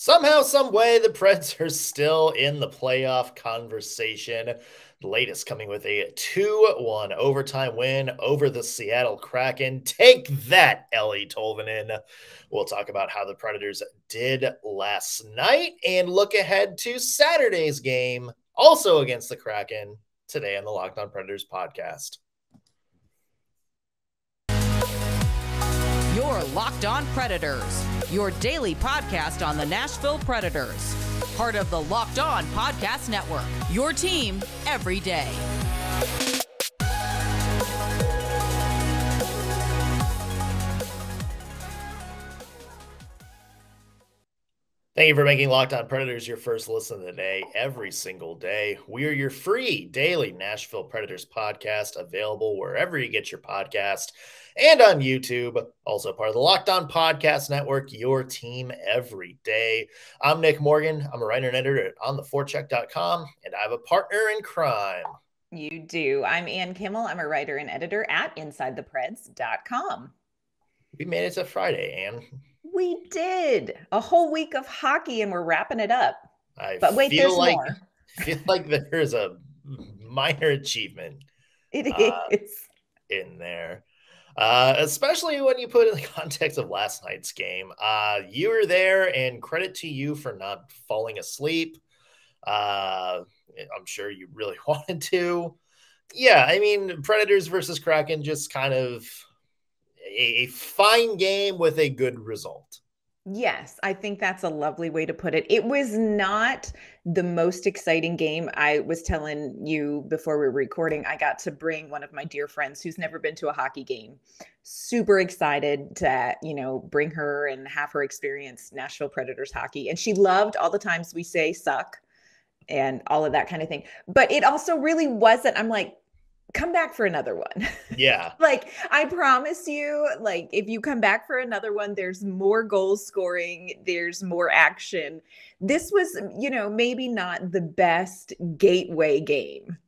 Somehow, some way, the Preds are still in the playoff conversation. The latest coming with a 2-1 overtime win over the Seattle Kraken. Take that, Ellie Tolvanen. We'll talk about how the Predators did last night and look ahead to Saturday's game, also against the Kraken, today on the Locked On Predators podcast. You're Locked On Predators, your daily podcast on the Nashville Predators. Part of the Locked On Podcast Network, your team every day. Thank you for making Locked On Predators your first listen of the day every single day. We are your free daily Nashville Predators podcast, available wherever you get your podcast and on YouTube. Also part of the Locked On Podcast Network, your team every day. I'm Nick Morgan. I'm a writer and editor at ontheforecheck.com, and I have a partner in crime. You do. I'm Ann Kimmel. I'm a writer and editor at InsideThePreds.com. We made it to Friday, Ann. We did a whole week of hockey and we're wrapping it up. But wait, there's more. I feel like there's a minor achievement. It is in there. Especially when you put it in the context of last night's game. You were there, and credit to you for not falling asleep. I'm sure you really wanted to. Yeah, I mean, Predators versus Kraken, just kind of a fine game with a good result. Yes, I think that's a lovely way to put it. It was not the most exciting game. I was telling you before we were recording, I got to bring one of my dear friends who's never been to a hockey game. Super excited to, bring her and have her experience Nashville Predators hockey. And she loved all the times we say suck and all of that kind of thing. But it also really wasn't, I'm like, come back for another one. Yeah. I promise you, if you come back for another one, there's more goal scoring, there's more action. This was, maybe not the best gateway game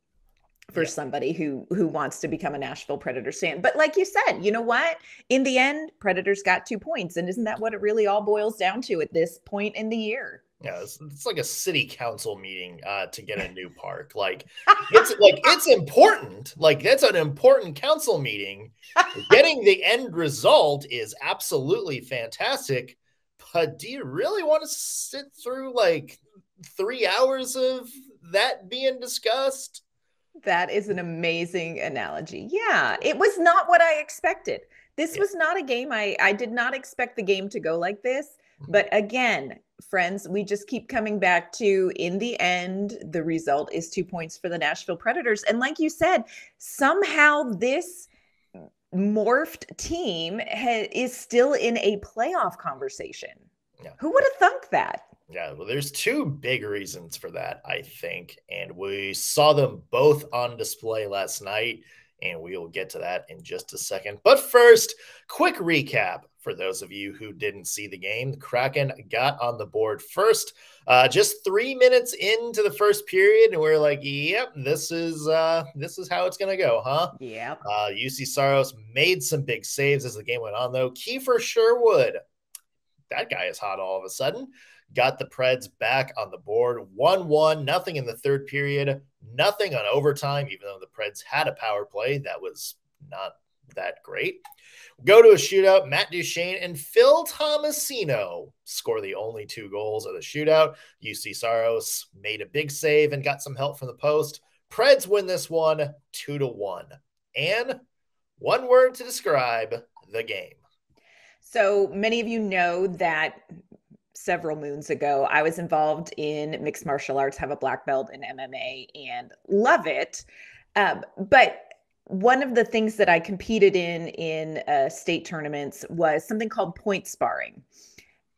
for somebody who wants to become a Nashville Predators fan. But like you said, you know what? In the end, Predators got 2 points. And isn't that what it really all boils down to at this point in the year? Yeah, it's like a city council meeting to get a new park. It's important. That's an important council meeting. Getting the end result is absolutely fantastic. But do you really want to sit through 3 hours of that being discussed? That is an amazing analogy. Yeah, it was not what I expected. This was not a game. I did not expect the game to go like this. But again, friends, we just keep coming back to, in the end, the result is 2 points for the Nashville Predators. And like you said, somehow this morphed team is still in a playoff conversation. Yeah. Who would have thunk that? Yeah, well, there's two big reasons for that, I think. And we saw them both on display last night, and we will get to that in just a second. But first, quick recap for those of you who didn't see the game. The Kraken got on the board first, just 3 minutes into the first period, and we're like, "Yep, this is how it's gonna go, huh?" Yeah. Juuse Saros made some big saves as the game went on, though. Kiefer Sherwood, that guy is hot all of a sudden. Got the Preds back on the board, 1-1, nothing in the third period, nothing on overtime, even though the Preds had a power play that was not that great. Go to a shootout. Matt Duchene and Phil Tomasino score the only 2 goals of the shootout. Juuse Saros made a big save and got some help from the post. Preds win this one 2-1. And one word to describe the game. So many of you know that several moons ago, I was involved in mixed martial arts, have a black belt in MMA, and love it. But one of the things that I competed in state tournaments was something called point sparring.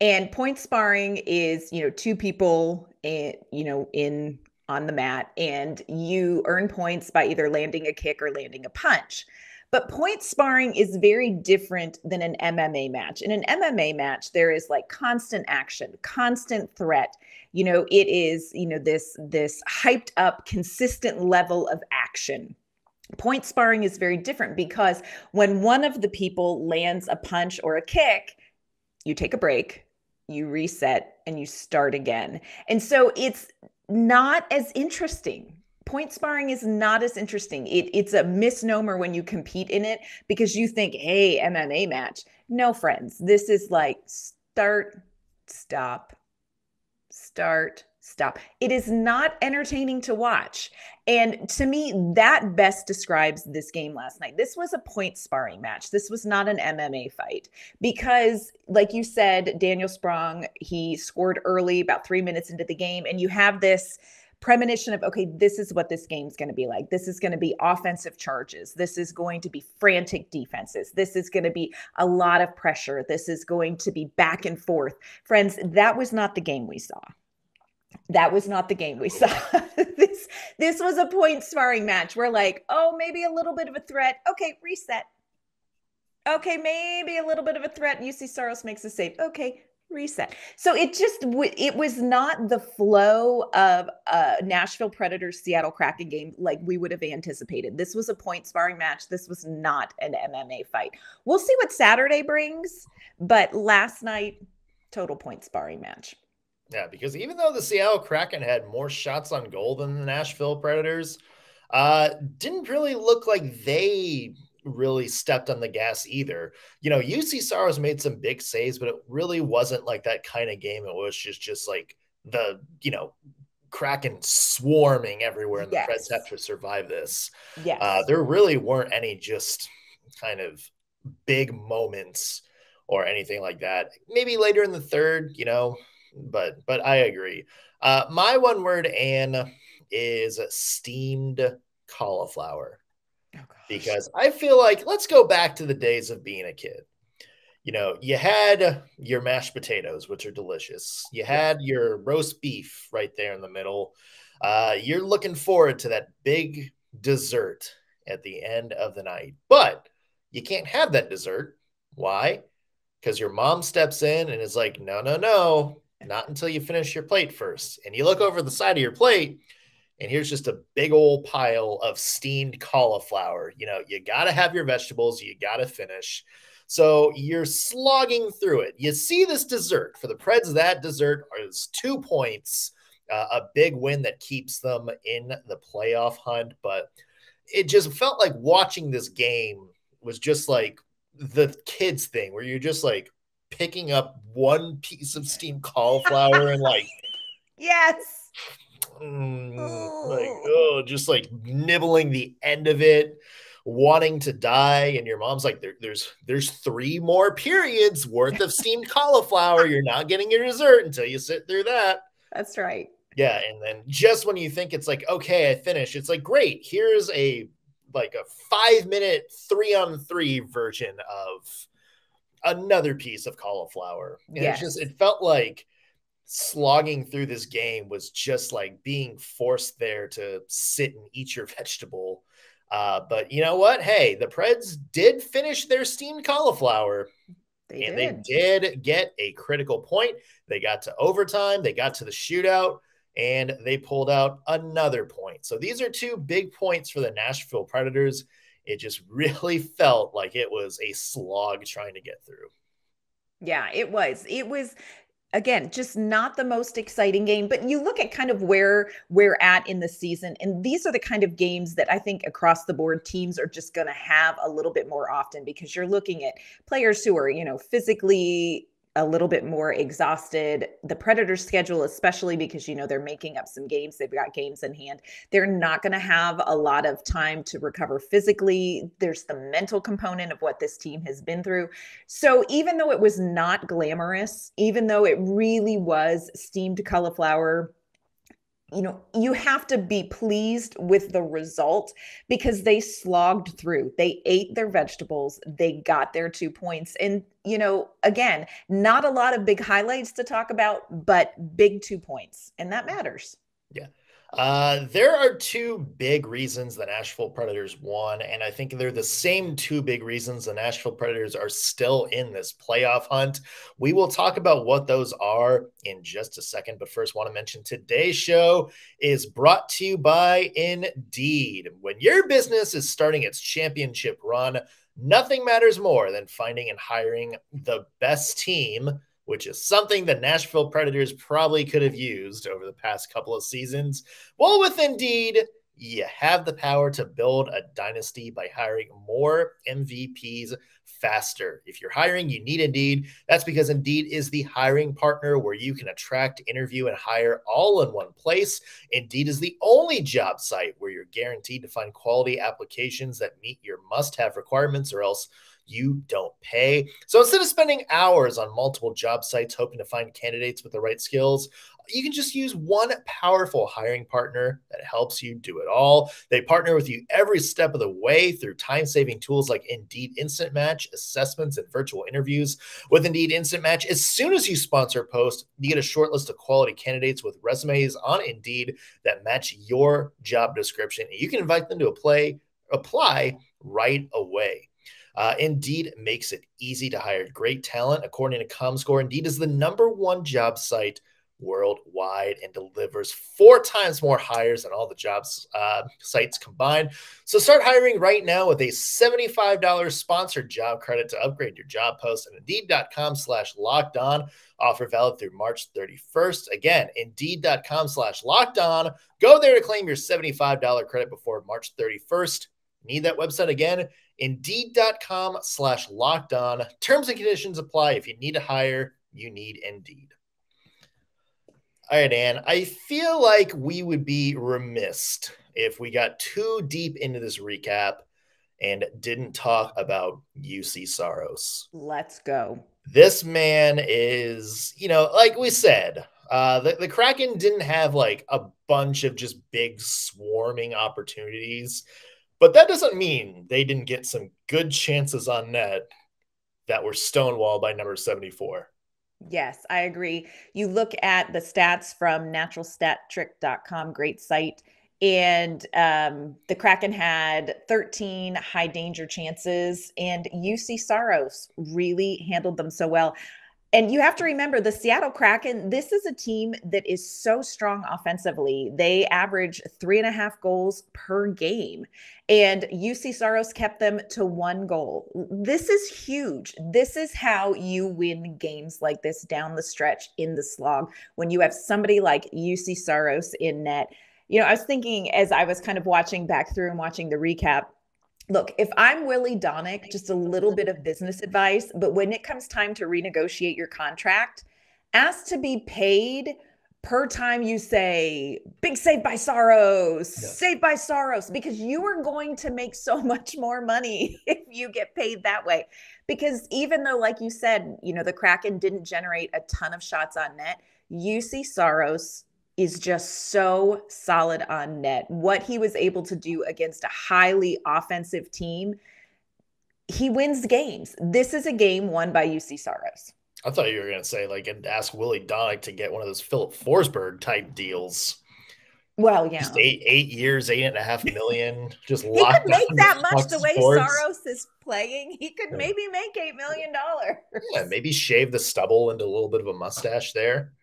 And point sparring is, 2 people, on the mat, and you earn points by either landing a kick or landing a punch. But point sparring is very different than an MMA match. In an MMA match, there is constant action, constant threat. It is, this hyped up, consistent level of action. Point sparring is very different because when one of the people lands a punch or a kick, you take a break, you reset, and you start again. And so it's not as interesting. Point sparring is not as interesting. It's a misnomer when you compete in it because you think, hey, MMA match. No, friends, this is like start, stop, start, stop. It is not entertaining to watch. And to me, that best describes this game last night. This was a point sparring match. This was not an MMA fight because, like you said, Daniel Sprong, he scored early about 3 minutes into the game. And you have this premonition of, okay, this is what this game's going to be like. This is going to be offensive charges. This is going to be frantic defenses. This is going to be a lot of pressure. This is going to be back and forth. Friends, that was not the game we saw. That was not the game we saw. This was a point sparring match. We're like, oh, maybe a little bit of a threat. Okay, reset. Okay, maybe a little bit of a threat. Juuse Saros makes a save. Okay, reset. So it was not the flow of a Nashville Predators Seattle Kraken game like we would have anticipated. This was a point sparring match. This was not an MMA fight. We'll see what Saturday brings, but last night, total point sparring match. Yeah, because even though the Seattle Kraken had more shots on goal than the Nashville Predators, didn't really look like they really stepped on the gas either. You know, Juuse Saros made some big saves, but it really wasn't like that kind of game. It was just like the, Kraken swarming everywhere, and the Preds have to survive this. Yes. There really weren't any just kind of big moments or anything like that. Maybe later in the third, but I agree. My one word, Anne, is steamed cauliflower. Oh, because I feel like let's go back to the days of being a kid. You had your mashed potatoes, which are delicious. You had your roast beef right there in the middle. You're looking forward to that big dessert at the end of the night. But you can't have that dessert. Why? Because your mom steps in and is like, no, not until you finish your plate first. And you look over the side of your plate, and here's just a big old pile of steamed cauliflower. You got to have your vegetables. You got to finish. So you're slogging through it. You see this dessert. For the Preds, that dessert is 2 points, a big win that keeps them in the playoff hunt. But it just felt like watching this game was just like the kids thing where you're just like picking up one piece of steamed cauliflower and like, yes. Just like nibbling the end of it, wanting to die, and your mom's like, there's 3 more periods worth of steamed cauliflower. You're not getting your dessert until you sit through that. That's right. Yeah, and then just when you think it's like, okay, I finished, it's like, great, here's a 5-minute 3-on-3 version of another piece of cauliflower. And it felt like slogging through this game was just like being forced there to sit and eat your vegetable. But you know what? Hey, the Preds did finish their steamed cauliflower. They did get a critical point. They got to overtime. They got to the shootout, and they pulled out another point. So these are 2 big points for the Nashville Predators. It just really felt like it was a slog trying to get through. Yeah, it was. It was, again, just not the most exciting game, but you look at kind of where we're at in the season, and these are the kind of games that I think across the board teams are just going to have a little bit more often because you're looking at players who are, physically a little bit more exhausted. The Predators schedule, especially because, they're making up some games. They've got games in hand. They're not going to have a lot of time to recover physically. There's the mental component of what this team has been through. So even though it was not glamorous, even though it really was steamed cauliflower, you have to be pleased with the result because they slogged through. They ate their vegetables. They got their 2 points. And, again, not a lot of big highlights to talk about, but big 2 points. And that matters. Yeah. There are 2 big reasons the Nashville Predators won, and I think they're the same 2 big reasons the Nashville Predators are still in this playoff hunt. We will talk about what those are in just a second, but first want to mention today's show is brought to you by Indeed. When your business is starting its championship run, nothing matters more than finding and hiring the best team which is something the Nashville Predators probably could have used over the past couple of seasons. Well, with Indeed, you have the power to build a dynasty by hiring more MVPs faster. If you're hiring, you need Indeed. That's because Indeed is the hiring partner where you can attract, interview, and hire all in one place. Indeed is the only job site where you're guaranteed to find quality applications that meet your must-have requirements, or else you don't pay. So instead of spending hours on multiple job sites hoping to find candidates with the right skills, you can just use one powerful hiring partner that helps you do it all. They partner with you every step of the way through time-saving tools like Indeed Instant Match, assessments, and virtual interviews. With Indeed Instant Match, as soon as you sponsor a post, you get a short list of quality candidates with resumes on Indeed that match your job description. You can invite them to apply right away. Indeed makes it easy to hire great talent. According to ComScore, Indeed is the #1 job site worldwide and delivers 4 times more hires than all the jobs sites combined. So start hiring right now with a $75 sponsored job credit to upgrade your job post at Indeed.com/lockedon. Offer valid through March 31st. Again, Indeed.com/lockedon. Go there to claim your $75 credit before March 31st. Need that website again? Indeed.com/lockedon. Terms and conditions apply. If you need to hire, you need Indeed. All right, Ann, I feel like we would be remiss if we got too deep into this recap and didn't talk about Juuse Saros. Let's go. This man is, like we said, the Kraken didn't have like a bunch of just big swarming opportunities, but that doesn't mean they didn't get some good chances on net that were stonewalled by number 74. Yes, I agree. You look at the stats from naturalstattrick.com, great site, and the Kraken had 13 high danger chances, and Juuse Saros really handled them so well. And you have to remember the Seattle Kraken, this is a team that is so strong offensively. They average 3.5 goals per game. And Juuse Saros kept them to 1 goal. This is huge. This is how you win games like this down the stretch in the slog. When you have somebody like Juuse Saros in net. I was thinking as I was kind of watching back through and watching the recap, look, if I'm Willie Donick, just a little bit of business advice, but when it comes time to renegotiate your contract, ask to be paid per time you say, big save by Saros, save by Saros, because you are going to make so much more money if you get paid that way. Because even though, like you said, the Kraken didn't generate a ton of shots on net, Juuse Saros is just so solid on net. What he was able to do against a highly offensive team, he wins games. This is a game won by Juuse Saros. I thought you were going to say, and ask Willie Donick to get one of those Philip Forsberg type deals. Well, yeah. Just 8 years, $8.5 million. Just he could make that much the way sports. Saros is playing. He could maybe make $8 million. Yeah, maybe shave the stubble into a little bit of a mustache there.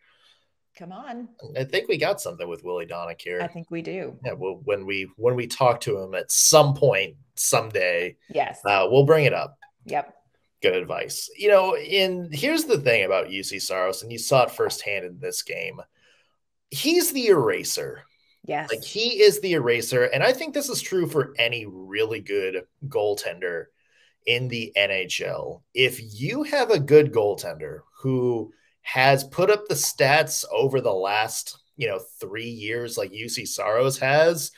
Come on. I think we got something with Willie Donick here. I think we do. Yeah, well, when we talk to him at some point, someday, yes, we'll bring it up. Yep. Good advice. Here's the thing about Juuse Saros, and you saw it firsthand in this game. He's the eraser. Yes. He is the eraser, and I think this is true for any really good goaltender in the NHL. If you have a good goaltender who has put up the stats over the last, 3 years like Juuse Saros has,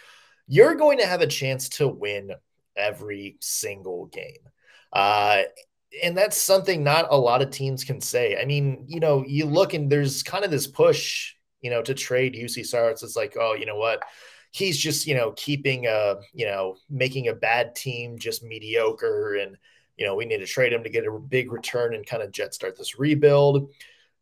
you're going to have a chance to win every single game. And that's something not a lot of teams can say. I mean, you look and there's kind of this push, to trade Juuse Saros. It's like, oh, you know what? He's just, keeping making a bad team just mediocre. And, we need to trade him to get a big return and kind of jumpstart this rebuild.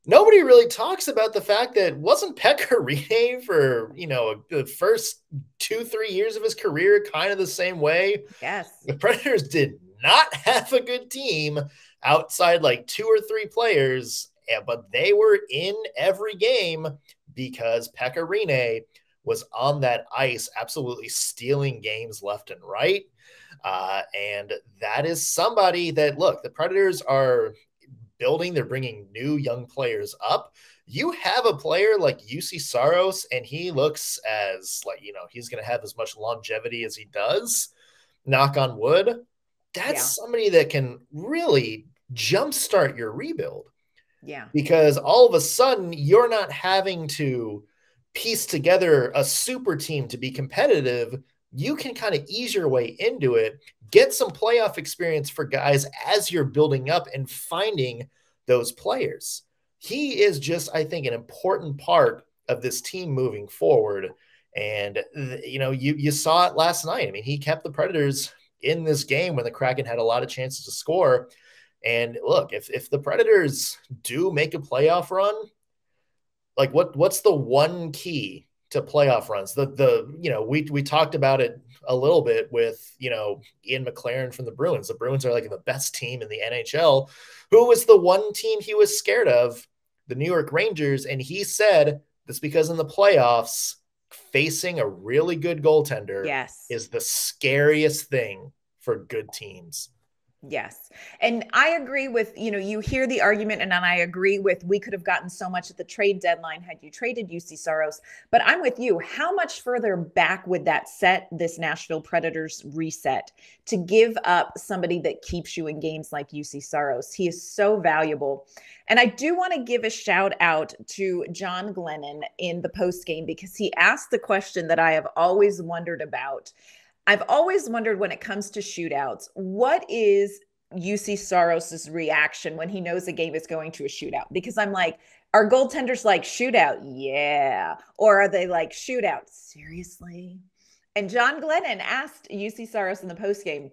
Nobody really talks about the fact that wasn't Pekka Rinne for, the first 2-3 years of his career kind of the same way? Yes. The Predators did not have a good team outside 2 or 3 players, but they were in every game because Pekka Rinne was on that ice absolutely stealing games left and right. And that is somebody that, look, the Predators are building. They're bringing new young players up. You have a player like Juuse Saros, and he looks as like, he's going to have as much longevity as he does. Knock on wood. That's somebody that can really jumpstart your rebuild. Yeah. Because all of a sudden you're not having to piece together a super team to be competitive. You can kind of ease your way into it, get some playoff experience for guys as you're building up and finding those players. He is just, I think, an important part of this team moving forward. And, you saw it last night. I mean, he kept the Predators in this game when the Kraken had a lot of chances to score. And look, if the Predators do make a playoff run, like what's the one key to playoff runs? We talked about it a little bit with, Ian McLaren from the Bruins. The Bruins are like the best team in the NHL. Who was the one team he was scared of? The New York Rangers. And he said that's because in the playoffs, facing a really good goaltender is the scariest thing for good teams. Yes. And I agree with, you hear the argument, and then I agree with, we could have gotten so much at the trade deadline had you traded Juuse Saros, but I'm with you. How much further back would that set this Nashville Predators reset to give up somebody that keeps you in games like Juuse Saros? He is so valuable. And I do want to give a shout out to John Glennon in the post game, because he asked the question that I have always wondered about. I've always wondered when it comes to shootouts, what is Juuse Saros' reaction when he knows a game is going to a shootout? Because I'm like, are goaltenders like, shootout? Yeah. Or are they like, shootout? Seriously? And John Glennon asked Juuse Saros in the postgame,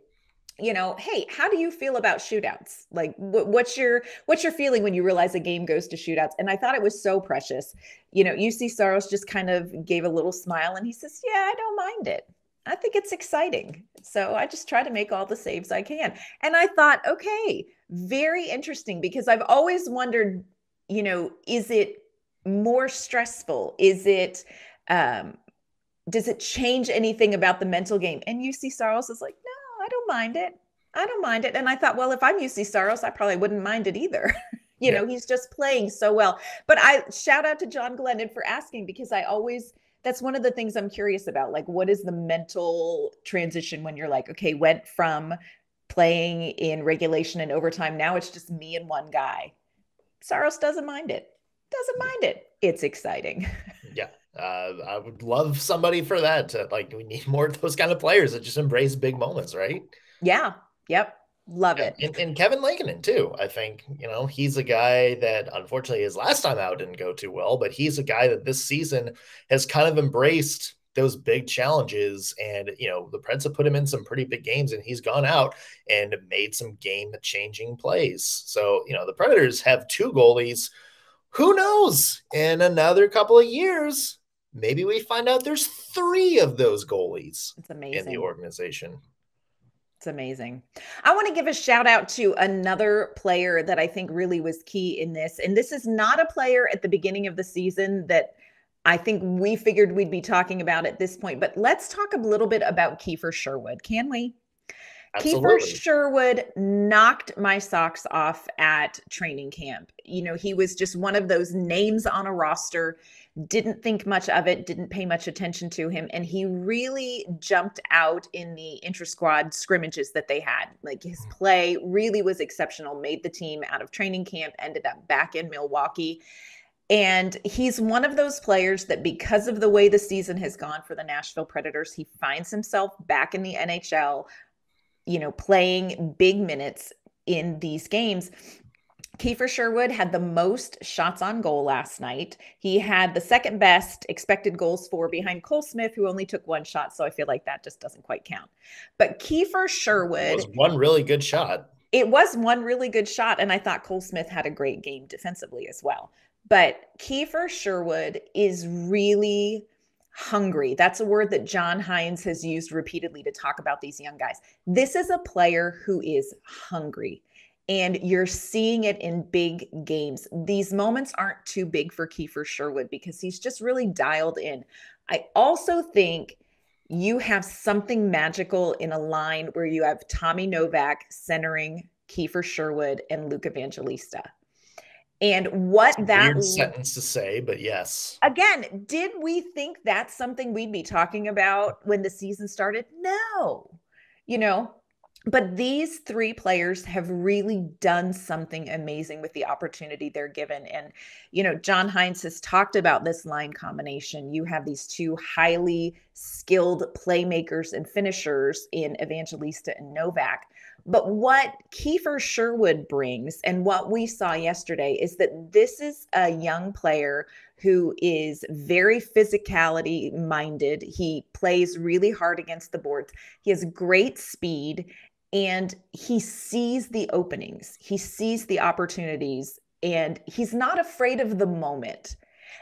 hey, how do you feel about shootouts? Like, what's your feeling when you realize a game goes to shootouts? And I thought it was so precious. Juuse Saros just kind of gave a little smile and he says, yeah, I don't mind it. I think it's exciting. So I just try to make all the saves I can. And I thought, okay, very interesting, because I've always wondered, is it more stressful? Is it, does it change anything about the mental game? And Juuse Saros is like, no, I don't mind it. I don't mind it. And I thought, well, if I'm Juuse Saros, I probably wouldn't mind it either. He's just playing so well. But I shout out to John Glennon for asking, because that's one of the things I'm curious about. Like, what is the mental transition when you're like, okay, went from playing in regulation and overtime, now it's just me and one guy. Saros doesn't mind it. Doesn't mind it. It's exciting. Yeah. I would love somebody for that. We need more of those kind of players that just embrace big moments, right? Yeah. Yep. Love it. And Kevin Lankinen too. I think, he's a guy that unfortunately his last time out didn't go too well, but he's a guy that this season has kind of embraced those big challenges. And, the Preds have put him in some pretty big games, and he's gone out and made some game-changing plays. So, the Predators have two goalies. Who knows? In another couple of years, maybe we find out there's three of those goalies in the organization. It's amazing. I want to give a shout out to another player that I think really was key in this. And this is not a player at the beginning of the season that I think we figured we'd be talking about at this point, but let's talk a little bit about Kiefer Sherwood. Can we? Absolutely. Kiefer Sherwood knocked my socks off at training camp. He was just one of those names on a roster. Didn't think much of it, didn't pay much attention to him. And he really jumped out in the intra-squad scrimmages that they had. Like, his play really was exceptional, made the team out of training camp, ended up back in Milwaukee. And he's one of those players that, because of the way the season has gone for the Nashville Predators, he finds himself back in the NHL, playing big minutes in these games. Kiefer Sherwood had the most shots on goal last night. He had the second best expected goals for behind Cole Smith, who only took one shot. So I feel like that just doesn't quite count. But Kiefer Sherwood. It was one really good shot. It was one really good shot. And I thought Cole Smith had a great game defensively as well. But Kiefer Sherwood is really hungry. That's a word that John Hynes has used repeatedly to talk about these young guys. This is a player who is hungry. And you're seeing it in big games. These moments aren't too big for Kiefer Sherwood because he's just really dialed in. I also think you have something magical in a line where you have Tommy Novak centering Kiefer Sherwood and Luke Evangelista. And what that weird sentence to say, but yes. Again, did we think that's something we'd be talking about when the season started? No. But these three players have really done something amazing with the opportunity they're given. And, John Hynes has talked about this line combination. You have these two highly skilled playmakers and finishers in Evangelista and Novak. But what Kiefer Sherwood brings and what we saw yesterday is that this is a young player who is very physicality minded. He plays really hard against the boards. He has great speed and he sees the openings. He sees the opportunities and he's not afraid of the moment.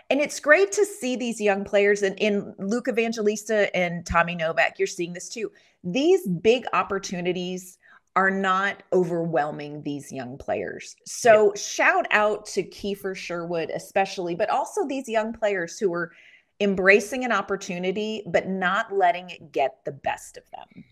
And it's great to see these young players in Luke Evangelista and Tommy Novak. You're seeing this too. These big opportunities are not overwhelming these young players. So shout out to Kiefer Sherwood especially, but also these young players who are embracing an opportunity, but not letting it get the best of them.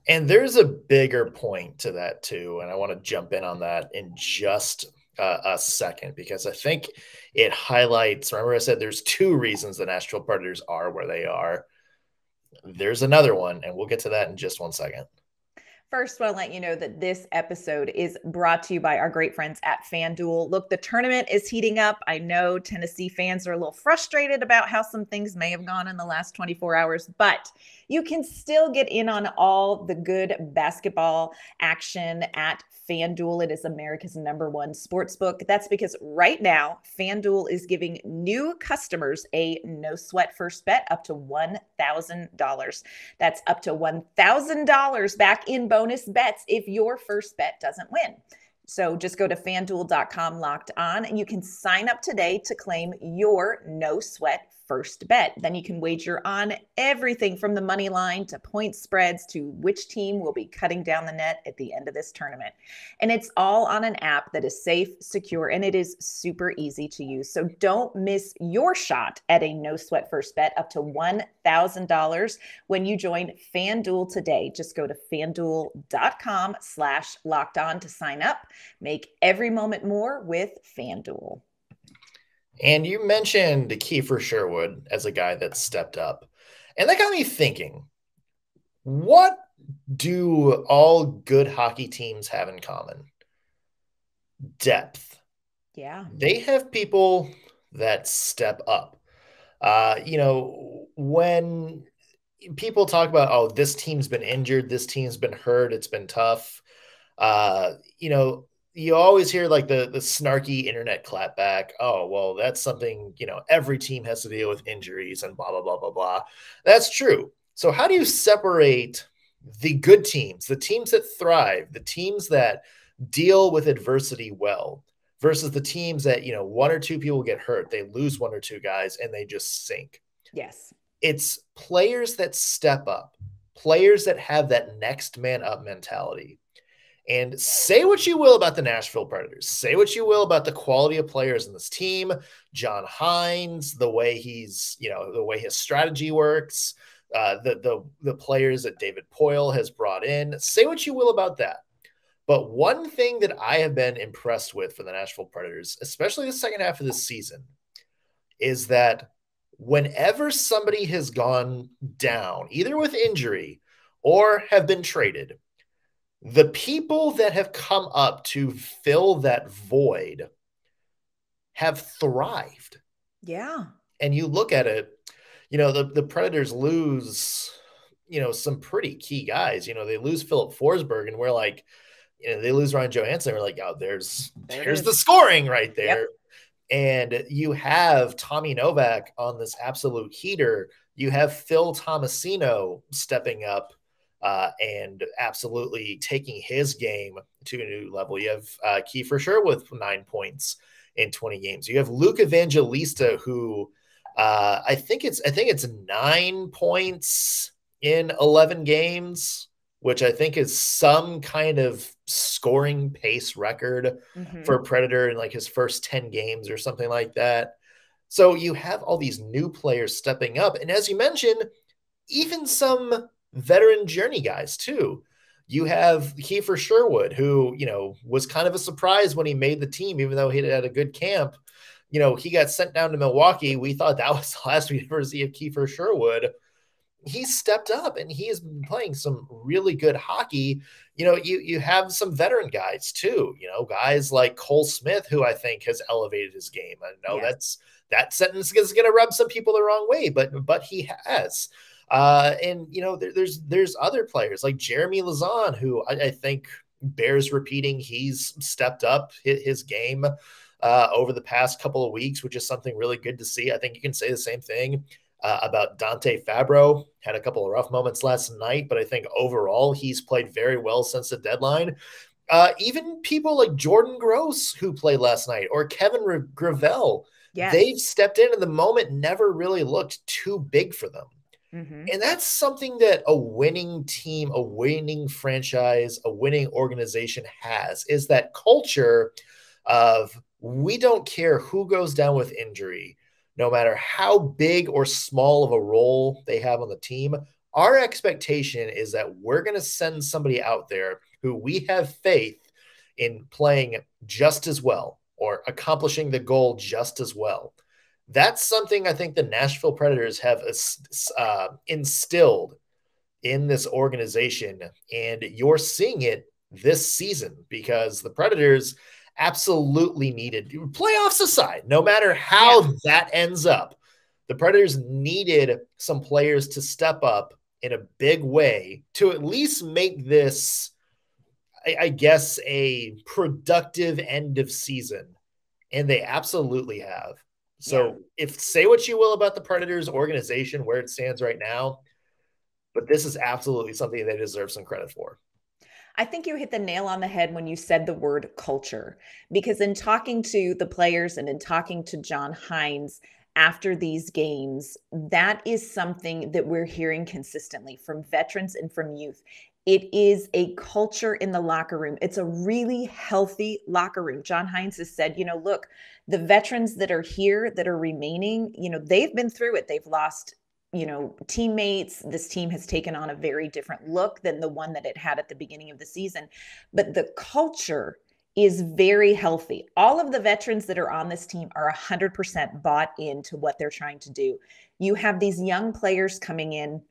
And there's a bigger point to that too. And I want to jump in on that in just a second, because I think it highlights, remember I said there's two reasons the Nashville Predators are where they are. There's another one, and we'll get to that in just 1 second. First, I want to let you know that this episode is brought to you by our great friends at FanDuel. Look, the tournament is heating up. I know Tennessee fans are a little frustrated about how some things may have gone in the last 24 hours, but you can still get in on all the good basketball action at FanDuel. It is America's #1 sportsbook. That's because right now, FanDuel is giving new customers a no-sweat first bet up to $1,000. That's up to $1,000 back in bonus bets if your first bet doesn't win. So just go to FanDuel.com/locked-on and you can sign up today to claim your no-sweat first bet. Then you can wager on everything from the money line to point spreads to which team will be cutting down the net at the end of this tournament. And it's all on an app that is safe, secure, and it is super easy to use. So don't miss your shot at a no sweat first bet up to $1,000 when you join FanDuel today. Just go to FanDuel.com/locked-on to sign up. Make every moment more with FanDuel. And you mentioned Kiefer Sherwood as a guy that stepped up. And that got me thinking, what do all good hockey teams have in common? Depth. Yeah. They have people that step up. When people talk about, oh, this team's been injured, this team's been hurt, it's been tough, you always hear like the snarky internet clapback. Oh, well, that's something, every team has to deal with injuries and blah, blah, blah, blah, blah. That's true. So how do you separate the good teams, the teams that thrive, the teams that deal with adversity well versus the teams that, one or two people get hurt, they lose one or two guys and they just sink? Yes. It's players that step up, players that have that next man up mentality. And say what you will about the Nashville Predators. Say what you will about the quality of players in this team. John Hynes, the way the way his strategy works, the players that David Poile has brought in. Say what you will about that. But one thing that I have been impressed with for the Nashville Predators, especially the second half of this season, is that whenever somebody has gone down, either with injury or have been traded, the people that have come up to fill that void have thrived. Yeah. And you look at it, the Predators lose, some pretty key guys. They lose Philip Forsberg, and we're like, they lose Ryan Johansson. We're like, oh, there's the scoring right there. Yep. And you have Tommy Novak on this absolute heater. You have Phil Tomasino stepping up and absolutely taking his game to a new level. You have Kiefer Sherwood with 9 points in 20 games. You have Luke Evangelista, who I think it's 9 points in 11 games, which I think is some kind of scoring pace record for a Predator in like his first 10 games or something like that. So you have all these new players stepping up. And as you mentioned, even some veteran journey guys too. You have Kiefer Sherwood, who, was kind of a surprise when he made the team, even though he had a good camp. He got sent down to Milwaukee. We thought that was the last we'd ever see of Kiefer Sherwood. He's stepped up and he has been playing some really good hockey. You have some veteran guys too, guys like Cole Smith, who I think has elevated his game. I know that sentence is going to rub some people the wrong way, but he has. And there's other players like Jeremy Lazan, who I think bears repeating. He's stepped up his game over the past couple of weeks, which is something really good to see. I think you can say the same thing about Dante Fabro. Had a couple of rough moments last night, but I think overall he's played very well since the deadline. Even people like Jordan Gross, who played last night, or Kevin Gravel, they've stepped in, and the moment never really looked too big for them. Mm-hmm. And that's something that a winning team, a winning franchise, a winning organization has, is that culture of, we don't care who goes down with injury, no matter how big or small of a role they have on the team. Our expectation is that we're going to send somebody out there who we have faith in playing just as well or accomplishing the goal just as well. That's something I think the Nashville Predators have instilled in this organization, and you're seeing it this season because the Predators absolutely needed, playoffs aside, no matter how that ends up, the Predators needed some players to step up in a big way to at least make this, I guess, a productive end of season. And they absolutely have. So if say what you will about the Predators organization, where it stands right now, but this is absolutely something they deserve some credit for. I think you hit the nail on the head when you said the word culture, because in talking to the players and in talking to John Hynes after these games, that is something that we're hearing consistently from veterans and from youth. It is a culture in the locker room. It's a really healthy locker room. John Hynes has said, look, the veterans that are here, that are remaining, they've been through it. They've lost, teammates. This team has taken on a very different look than the one that it had at the beginning of the season. But the culture is very healthy. All of the veterans that are on this team are 100% bought into what they're trying to do. You have these young players coming in,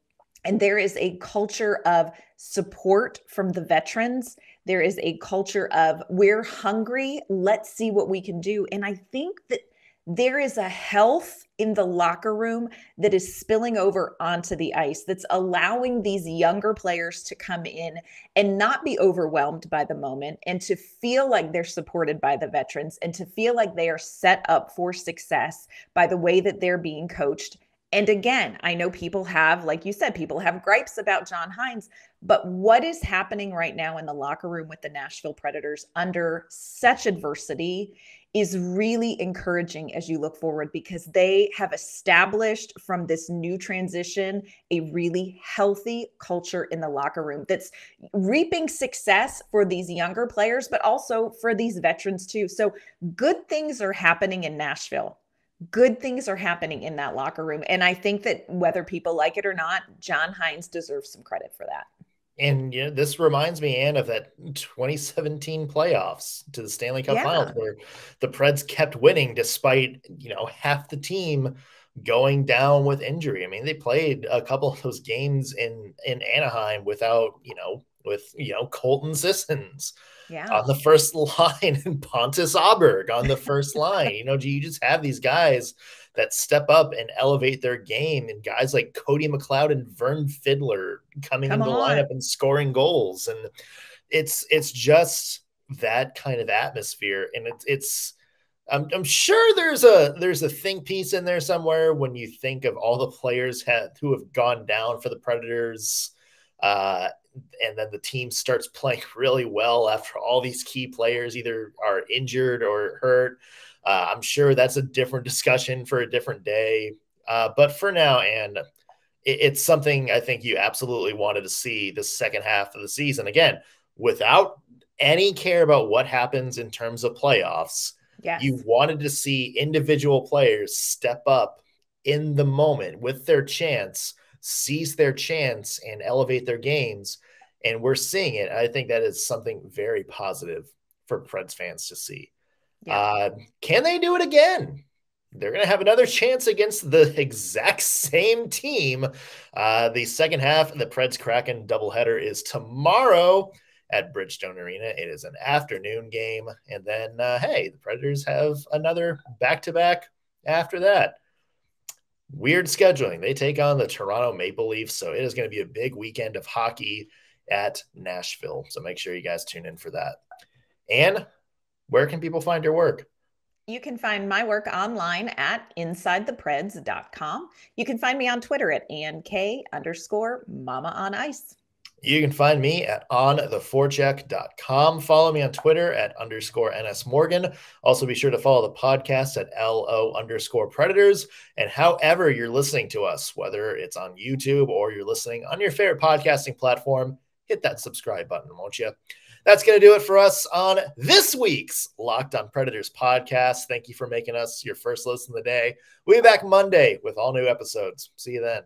and there is a culture of support from the veterans. There is a culture of, we're hungry, let's see what we can do. And I think that there is a health in the locker room that is spilling over onto the ice, that's allowing these younger players to come in and not be overwhelmed by the moment, and to feel like they're supported by the veterans, and to feel like they are set up for success by the way that they're being coached. And again, I know people have, like you said, people have gripes about John Hynes, but what is happening right now in the locker room with the Nashville Predators under such adversity is really encouraging as you look forward, because they have established from this new transition a really healthy culture in the locker room that's reaping success for these younger players, but also for these veterans too. So good things are happening in Nashville. Good things are happening in that locker room. And I think that whether people like it or not, John Hynes deserves some credit for that. And this reminds me, Ann, of that 2017 playoffs to the Stanley Cup Finals, where the Preds kept winning despite, half the team going down with injury. I mean, they played a couple of those games in Anaheim without, with Colton Sissons on the first line and Pontus Aberg on the first line. You just have these guys that step up and elevate their game, and guys like Cody McLeod and Vern Fiddler coming into the lineup and scoring goals. And it's just that kind of atmosphere. And I'm sure there's a think piece in there somewhere when you think of all the players who have gone down for the Predators, and then the team starts playing really well after all these key players either are injured or hurt. I'm sure that's a different discussion for a different day. But for now, and it's something I think you absolutely wanted to see the second half of the season. Again, without any care about what happens in terms of playoffs, you wanted to see individual players step up in the moment with their chance, seize their chance, and elevate their games. And we're seeing it. I think that is something very positive for Preds fans to see. Yeah. Can they do it again? They're going to have another chance against the exact same team. The second half of the Preds Kraken doubleheader is tomorrow at Bridgestone Arena. It is an afternoon game. And then, hey, the Predators have another back-to-back after that. Weird scheduling. They take on the Toronto Maple Leafs. So it is going to be a big weekend of hockey at Nashville. So make sure you guys tune in for that. And where can people find your work? You can find my work online at InsideThePreds.com. You can find me on Twitter at AnK_MamaOnIce. You can find me at ontheforecheck.com. Follow me on Twitter at _NSMorgan. Also be sure to follow the podcast at LO_Predators. And however you're listening to us, whether it's on YouTube or you're listening on your favorite podcasting platform, hit that subscribe button, won't you? That's going to do it for us on this week's Locked on Predators podcast. Thank you for making us your first listen of the day. We'll be back Monday with all new episodes. See you then.